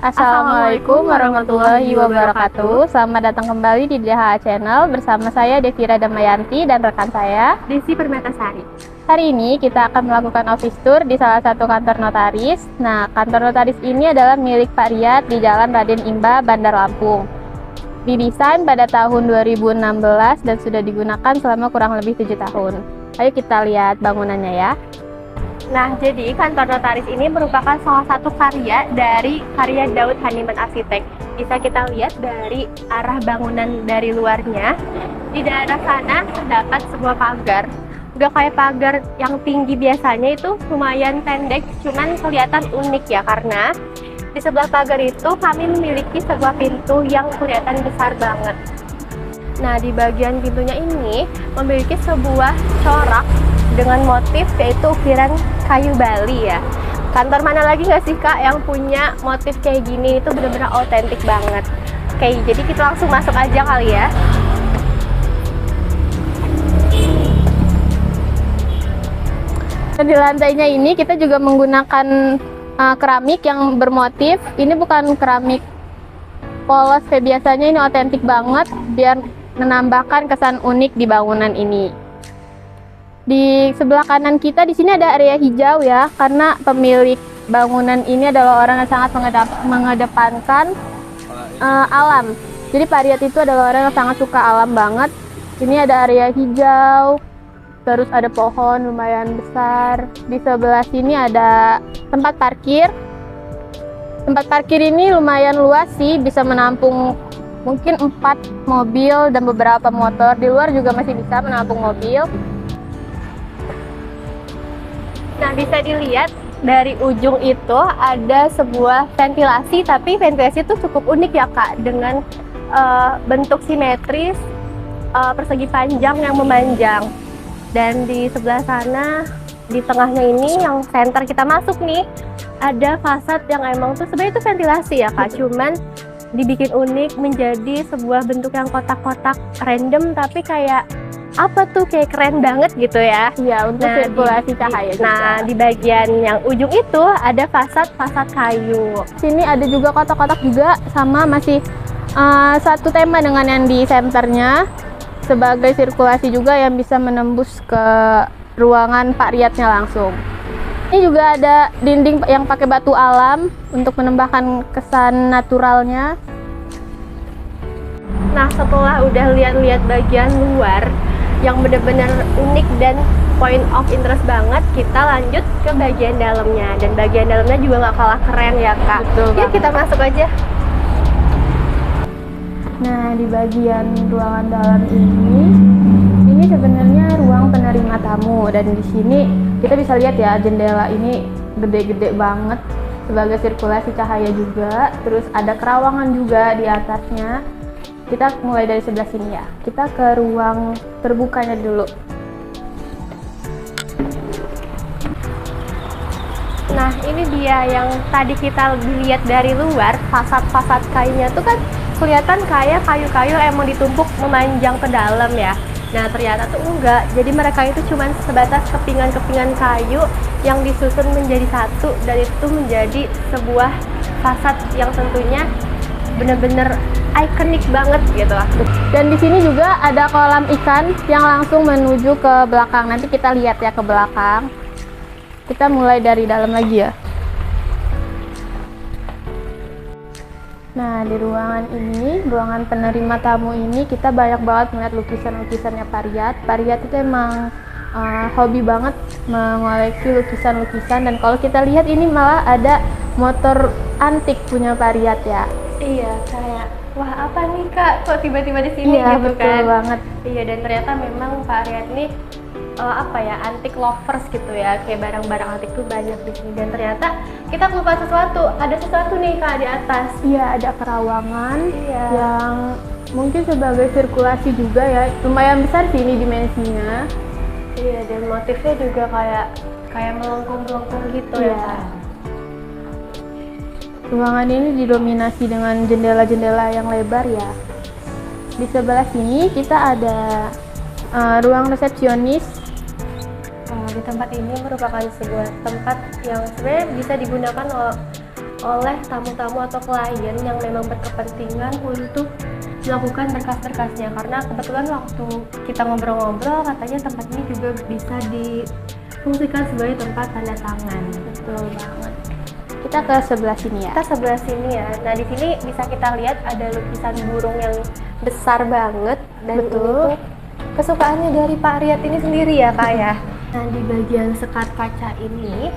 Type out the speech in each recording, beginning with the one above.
Assalamualaikum warahmatullahi wabarakatuh. Selamat datang kembali di DHA Channel bersama saya Devira Damayanti dan rekan saya Desi Permatasari. Hari ini kita akan melakukan office tour di salah satu kantor notaris. Nah, kantor notaris ini adalah milik Pak Riyad di Jalan Raden Imba, Bandar Lampung. Didesain pada tahun 2016 dan sudah digunakan selama kurang lebih 7 tahun. Ayo kita lihat bangunannya ya. Nah, jadi kantor notaris ini merupakan salah satu karya dari karya Daud Haniman Arsitek. Bisa kita lihat dari arah bangunan dari luarnya. Di daerah sana terdapat sebuah pagar. Udah kayak pagar yang tinggi biasanya, itu lumayan pendek, cuman kelihatan unik ya, karena di sebelah pagar itu kami memiliki sebuah pintu yang kelihatan besar banget. Nah, di bagian pintunya ini memiliki sebuah corak dengan motif yaitu ukiran kayu Bali ya. Kantor mana lagi nggak sih Kak yang punya motif kayak gini? Itu benar-benar otentik banget. Oke, jadi kita langsung masuk aja kali ya. Dan di lantainya ini kita juga menggunakan keramik yang bermotif. Ini bukan keramik polos kayak biasanya, ini otentik banget biar menambahkan kesan unik di bangunan ini. Di sebelah kanan kita di sini ada area hijau ya, karena pemilik bangunan ini adalah orang yang sangat mengedepankan alam. Jadi Pak Riyad itu adalah orang yang sangat suka alam banget. Ini ada area hijau, terus ada pohon lumayan besar. Di sebelah sini ada tempat parkir. Tempat parkir ini lumayan luas sih, bisa menampung mungkin 4 mobil dan beberapa motor. Di luar juga masih bisa menampung mobil. Nah, bisa dilihat dari ujung itu ada sebuah ventilasi, tapi ventilasi itu cukup unik ya Kak, dengan bentuk simetris, persegi panjang yang memanjang. Dan di sebelah sana, di tengahnya ini yang center kita masuk nih, ada fasad yang emang tuh sebenarnya itu ventilasi ya Kak, cuman dibikin unik menjadi sebuah bentuk yang kotak-kotak random, tapi kayak apa tuh, kayak keren banget gitu ya. Iya, untuk sirkulasi cahaya juga. Nah, di bagian yang ujung itu ada fasad kayu. Sini ada juga kotak-kotak juga, sama masih satu tema dengan yang di senternya, sebagai sirkulasi juga yang bisa menembus ke ruangan Pak Riyadnya langsung. Ini juga ada dinding yang pakai batu alam untuk menambahkan kesan naturalnya. Nah, setelah udah lihat-lihat bagian luar yang benar-benar unik dan point of interest banget, kita lanjut ke bagian dalamnya. Dan bagian dalamnya juga nggak kalah keren ya Kak. Betul Yuk kita masuk aja. Nah, di bagian ruangan dalam ini sebenarnya ruang penerima tamu, dan di sini kita bisa lihat ya, jendela ini gede-gede banget sebagai sirkulasi cahaya juga. Terus ada kerawangan juga di atasnya. Kita mulai dari sebelah sini ya. Kita ke ruang terbukanya dulu. Nah, ini dia yang tadi kita lihat dari luar, fasad-fasad kayunya tuh kan kelihatan kayak kayu-kayu emang ditumpuk memanjang ke dalam ya. Nah, ternyata tuh enggak. Jadi mereka itu cuma sebatas kepingan-kepingan kayu yang disusun menjadi satu, dan itu menjadi sebuah fasad yang tentunya bener-bener ikonik banget gitu. Dan di sini juga ada kolam ikan yang langsung menuju ke belakang. Nanti kita lihat ya ke belakang. Kita mulai dari dalam lagi ya. Nah, di ruangan ini, ruangan penerima tamu ini, kita banyak banget melihat lukisan-lukisannya Pak Riyad. Pak Riyad itu emang hobi banget mengoleksi lukisan-lukisan, dan kalau kita lihat ini malah ada motor antik punya Pak Riyad ya. Iya, kayak wah apa nih Kak, kok tiba-tiba di sini Iya, gitu betul kan. banget. Iya, dan ternyata memang Pak Riyad nih apa ya, antik lovers gitu ya, kayak barang-barang antik tuh banyak di sini. Dan ternyata kita lupa sesuatu, ada sesuatu nih Kak di atas. Iya, ada kerawangan yang mungkin sebagai sirkulasi juga ya, lumayan besar sih ini dimensinya. Iya, dan motifnya juga kayak melengkung-melengkung gitu ya Kak. Ruangan ini didominasi dengan jendela-jendela yang lebar ya. Di sebelah sini kita ada ruang resepsionis. Di tempat ini merupakan sebuah tempat yang sebenarnya bisa digunakan oleh tamu-tamu atau klien yang memang berkepentingan untuk melakukan berkas-berkasnya, karena kebetulan waktu kita ngobrol-ngobrol katanya tempat ini juga bisa difungsikan sebagai tempat tanda tangan. Betul banget. Kita ke sebelah sini ya. Kita sebelah sini ya. Nah, di sini bisa kita lihat ada lukisan burung yang besar banget, dan Betul. ini tuh kesukaannya dari Pak Riyad ini sendiri ya, Kak ya. Nah, di bagian sekat kaca ini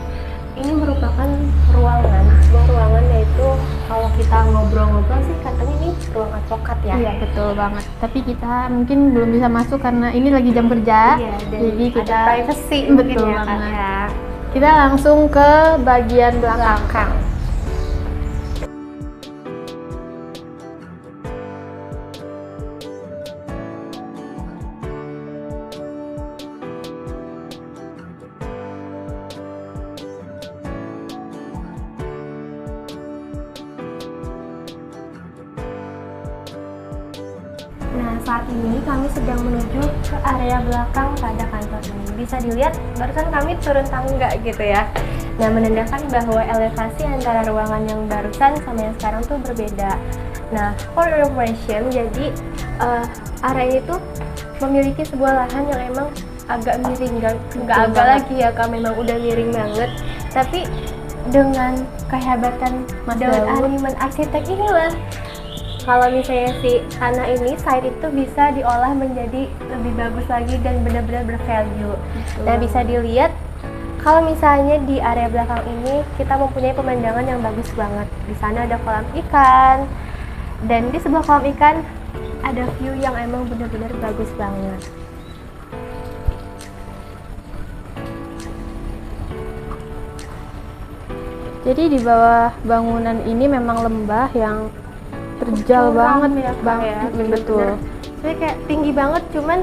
merupakan ruangan, sebuah ruangan, yaitu kalau kita ngobrol-ngobrol sih katanya ini ruang advokat ya. Iya, betul banget. Tapi kita mungkin belum bisa masuk karena ini lagi jam kerja. Iya, dan jadi kita ada privacy mungkin betul ya, Kak banget. ya. Kita langsung ke bagian belakang. Nah, saat ini kami sedang menuju ke area belakang pada kantor ini. Bisa dilihat barusan kami turun tangga gitu ya. Nah, menandakan bahwa elevasi antara ruangan yang barusan sama yang sekarang tuh berbeda. Nah, for your information, jadi area ini tuh memiliki sebuah lahan yang emang agak miring, nggak agak lagi ya, Kak, memang udah miring banget. Tapi dengan kehebatan Mas Daud Daud. Haniman Arsitek inilah, kalau misalnya si tanah ini, site itu bisa diolah menjadi lebih bagus lagi dan benar-benar bervalue. Nah, bisa dilihat kalau misalnya di area belakang ini kita mempunyai pemandangan yang bagus banget. Di sana ada kolam ikan, dan di sebelah kolam ikan ada view yang emang benar-benar bagus banget. Jadi di bawah bangunan ini memang lembah yang terjal Curam banget ya, Kak, ya. betul. Jadi kayak tinggi banget, cuman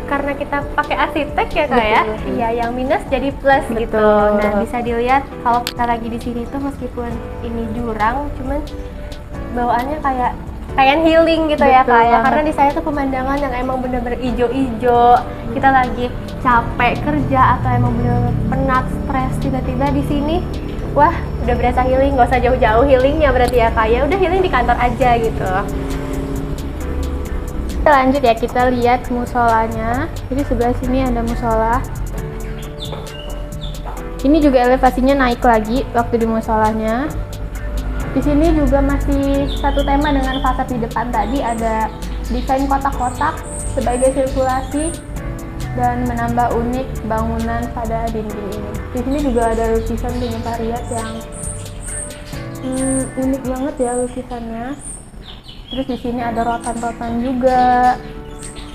karena kita pakai arsitek ya, Kak ya. Betul. Iya, yang minus jadi plus gitu. Betul. Nah, bisa dilihat kalau kita lagi di sini tuh meskipun ini jurang, cuman bawaannya kayak healing gitu ya, Betul Kak ya. banget. Karena di sana tuh pemandangan yang emang bener-bener ijo-ijo. Kita lagi capek kerja atau emang bener-bener penat, stres, tiba-tiba di sini wah, udah berasa healing, nggak usah jauh-jauh healingnya berarti ya, Kak ya. Udah healing di kantor aja gitu. Kita lanjut ya, kita lihat musolanya. Jadi sebelah sini ada musola. Ini juga elevasinya naik lagi waktu di musolanya. Di sini juga masih satu tema dengan fasad di depan tadi, ada desain kotak-kotak sebagai sirkulasi dan menambah unik bangunan pada dinding ini. Di sini juga ada lukisan punya Pak Riyad yang unik banget ya lukisannya. Terus di sini ada rotan-rotan juga.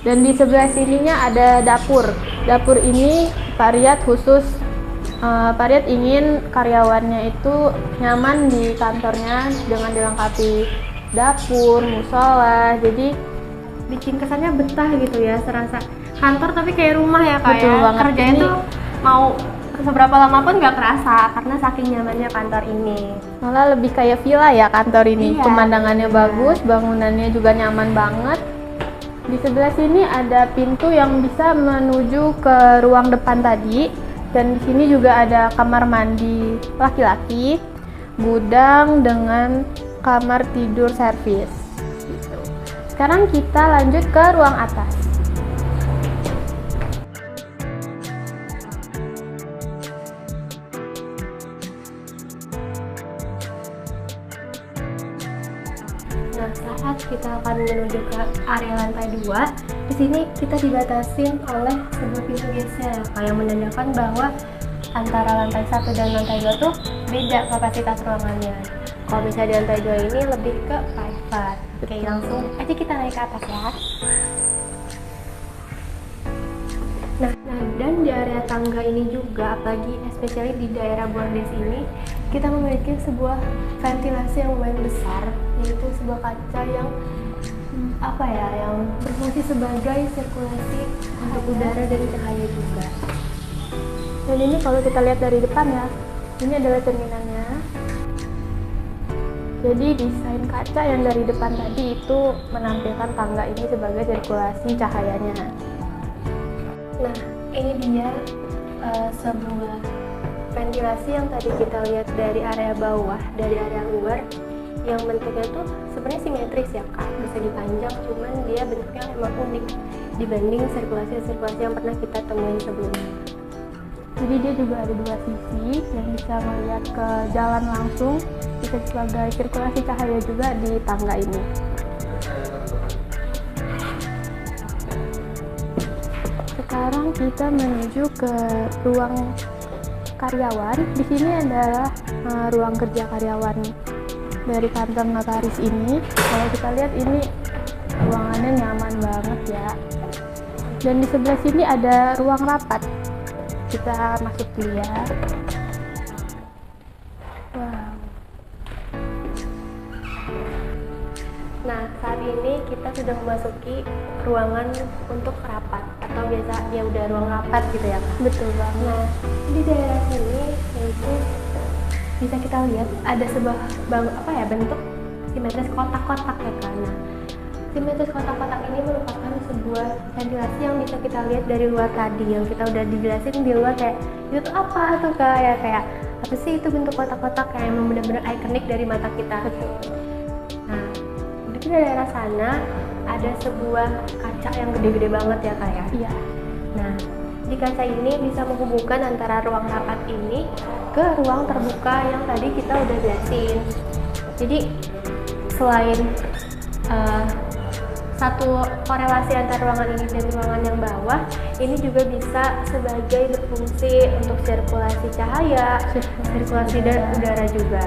Dan di sebelah sininya ada dapur. Dapur ini Pak Riyad khusus Pak Riyad ingin karyawannya itu nyaman di kantornya dengan dilengkapi dapur, musola. Jadi Bikin kesannya betah gitu ya, serasa kantor tapi kayak rumah ya, Kak Betul ya. banget. Kerjanya Ini- tuh mau seberapa lama pun nggak kerasa karena saking nyamannya kantor ini. malah lebih kayak villa ya kantor ini. Iya, Pemandangannya iya. bagus, bangunannya juga nyaman banget. Di sebelah sini ada pintu yang bisa menuju ke ruang depan tadi. Dan di sini juga ada kamar mandi laki-laki, gudang dengan kamar tidur servis. Gitu. Sekarang kita lanjut ke ruang atas. Nah, saat kita akan menuju ke area lantai 2, di sini kita dibatasin oleh sebuah pintu geser, yang menandakan bahwa antara lantai 1 dan lantai 2 tuh beda kapasitas ruangannya. Kalau misalnya di lantai 2 ini lebih ke private. Oke, langsung aja kita naik ke atas ya. Nah, dan di area tangga ini juga, apalagi especially di daerah bordes ini, kita memiliki sebuah ventilasi yang lumayan besar, yaitu sebuah kaca yang yang berfungsi sebagai sirkulasi untuk udara dan cahaya juga. Dan ini kalau kita lihat dari depan ya, ini adalah cerminannya. Jadi desain kaca yang dari depan tadi itu menampilkan tangga ini sebagai sirkulasi cahayanya. Nah, ini dia sebuah ventilasi yang tadi kita lihat dari area bawah, dari area luar, yang bentuknya tuh sebenarnya simetris ya kak, persegi panjang, cuman dia bentuknya memang unik dibanding sirkulasi yang pernah kita temuin sebelumnya. Jadi dia juga ada dua sisi yang bisa melihat ke jalan langsung, bisa sebagai sirkulasi cahaya juga di tangga ini. Sekarang kita menuju ke ruang karyawan. Di sini adalah ruang kerja karyawan dari kantor notaris ini. Kalau kita lihat ini ruangannya nyaman banget ya. Dan di sebelah sini ada ruang rapat. Kita masuk dulu ya. Wow. Nah, saat ini kita sudah memasuki ruangan untuk rapat atau biasa ya udah ruang rapat gitu ya kak. Betul banget. Nah, di daerah sini yaitu bisa kita lihat ada sebuah bentuk simetris kotak-kotak ya kak. Nah, simetris kotak-kotak ini merupakan sebuah ventilasi yang bisa kita lihat dari luar tadi, yang kita udah dijelasin di luar kayak itu tuh apa tuh kak, ya kayak apa sih itu bentuk kotak-kotak kayak emang benar-benar ikonik dari mata kita. Nah, di daerah sana ada sebuah kaca yang gede-gede banget ya kak ya. Iya. Nah, di kaca ini bisa menghubungkan antara ruang rapat ini ke ruang terbuka yang tadi kita udah jelasin. Jadi selain satu korelasi antara ruangan ini dan ruangan yang bawah, ini juga bisa sebagai berfungsi untuk sirkulasi cahaya, sirkulasi udara juga.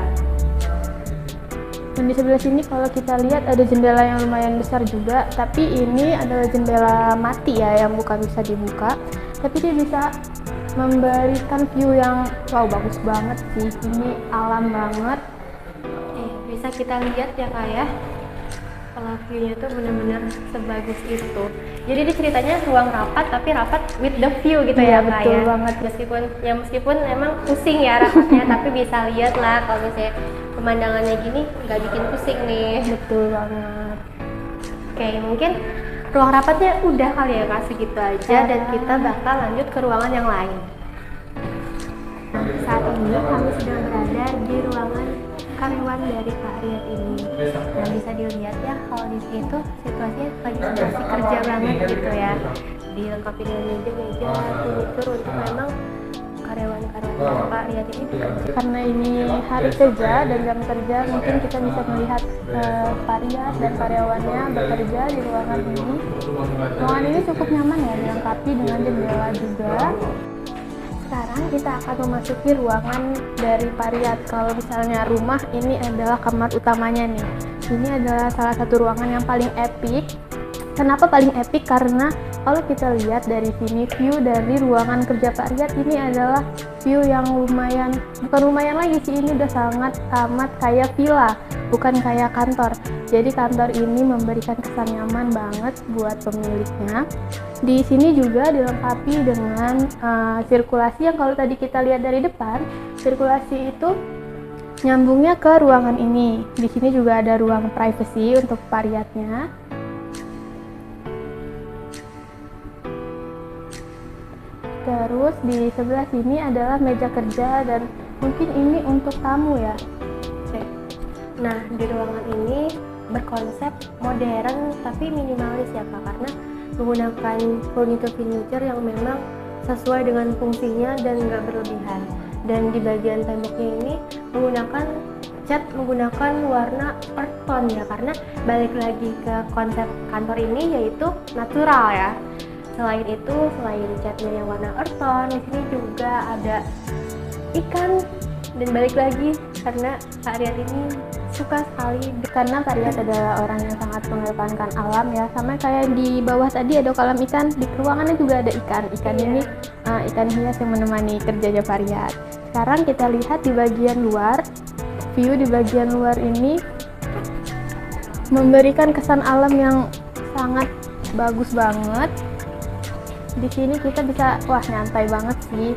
Dan di sebelah sini kalau kita lihat ada jendela yang lumayan besar juga, tapi ini adalah jendela mati ya, yang bukan bisa dibuka. Tapi dia bisa memberikan view yang wow, bagus banget sih. Ini alam banget. Bisa kita lihat ya kak ya, kalau view-nya tuh benar-benar sebagus itu. Jadi ini ceritanya ruang rapat tapi rapat with the view gitu Iya, ya kak betul ya. banget. Meskipun emang pusing ya rapatnya, tapi bisa lihat lah kalau misalnya pemandangannya gini nggak bikin pusing nih. Betul banget. Oke, mungkin ruang rapatnya udah kali ya kak, segitu aja dan kita bakal lanjut ke ruangan yang lain. Nah, saat ini kami sedang berada di ruangan karyawan dari Pak Riyad ini. Nah, bisa dilihat ya kalau di sini tuh situasinya lagi situasi kerja banget gitu ya. Dilengkapi dengan meja-meja, furnitur untuk memang karyawan-karyawan Pak Riyad ini bekerja. Karena ini hari kerja dan jam kerja, mungkin kita bisa melihat Pak Riyad dan karyawannya bekerja di ruangan ini. Ruangan ini cukup nyaman ya, dilengkapi dengan jendela juga. Sekarang kita akan memasuki ruangan dari Pak Riyad. Kalau misalnya rumah, ini adalah kamar utamanya nih. Ini adalah salah satu ruangan yang paling epic. Kenapa paling epic? Karena kalau kita lihat dari sini, view dari ruangan kerja Pak Riyad ini adalah view yang lumayan, bukan lumayan lagi sih, ini udah sangat amat kayak villa, bukan kayak kantor. Jadi kantor ini memberikan kesan nyaman banget buat pemiliknya. Di sini juga dilengkapi dengan sirkulasi yang kalau tadi kita lihat dari depan, sirkulasi itu nyambungnya ke ruangan ini. Di sini juga ada ruang privacy untuk Pak Riyadnya. Terus di sebelah sini adalah meja kerja dan mungkin ini untuk tamu ya. Oke. Nah, di ruangan ini berkonsep modern tapi minimalis ya kak, karena menggunakan furniture yang memang sesuai dengan fungsinya dan nggak berlebihan. Dan di bagian temboknya ini menggunakan warna earth tone ya, karena balik lagi ke konsep kantor ini yaitu natural ya. Selain itu, selain catnya yang warna earth tone, di sini juga ada ikan. Dan balik lagi karena Pak Riyad ini suka sekali, Karena Pak Riyad adalah orang yang sangat mengedepankan alam ya, sama kayak di bawah tadi ada kolam ikan, di ruangannya juga ada ikan. Ikan ini ikan hias yang menemani kerjanya Pak Riyad. Sekarang kita lihat di bagian luar, view di bagian luar ini memberikan kesan alam yang sangat bagus banget. Di sini kita bisa, wah nyantai banget sih.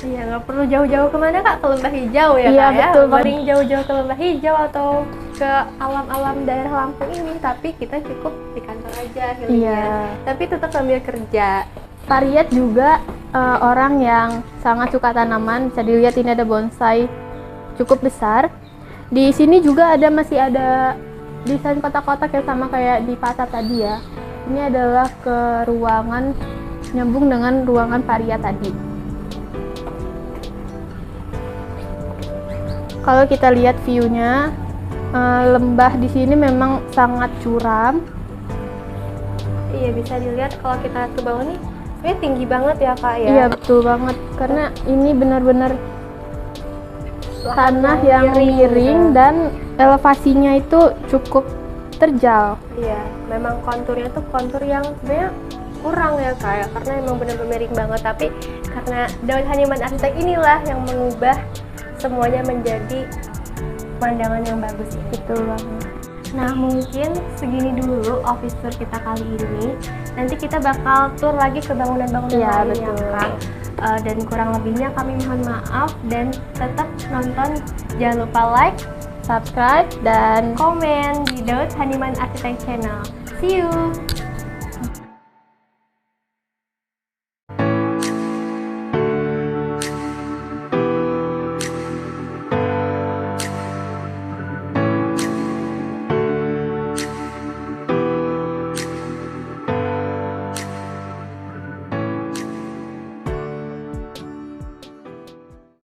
Iya, nggak perlu jauh-jauh kemana kak, ke Lembah Hijau ya Iya, kak ya. betul banget. Mending jauh-jauh ke Lembah Hijau atau ke alam-alam daerah Lampung ini, tapi kita cukup di kantor aja healingnya. Iya. Tapi tetap sambil kerja. Pak Riyad juga orang yang sangat suka tanaman. Bisa dilihat ini ada bonsai cukup besar. Di sini juga masih ada desain kotak-kotak yang sama kayak di pasar tadi ya. Ini adalah ke ruangan nyambung dengan ruangan varia tadi. Kalau kita lihat view-nya, lembah di sini memang sangat curam. Iya, bisa dilihat kalau kita ke bawah nih, sebenarnya tinggi banget ya Kak ya. Iya, betul banget. Karena ini benar-benar tanah yang miring dan elevasinya itu cukup terjal. Iya, memang konturnya tuh kontur yang sebenarnya kurang ya Kak ya, karena emang benar-benar miring banget. Tapi karena Daud Haniman Arsitek inilah yang mengubah semuanya menjadi pemandangan yang bagus ini. Betul banget. Nah, mungkin segini dulu office tour kita kali ini. Nanti kita bakal tour lagi ke bangunan-bangunan Iya, lain ya betul. Kak. Dan kurang lebihnya kami mohon maaf, dan tetap nonton, jangan lupa like, Subscribe dan komen di Daud Haniman Arsitek Channel. See you!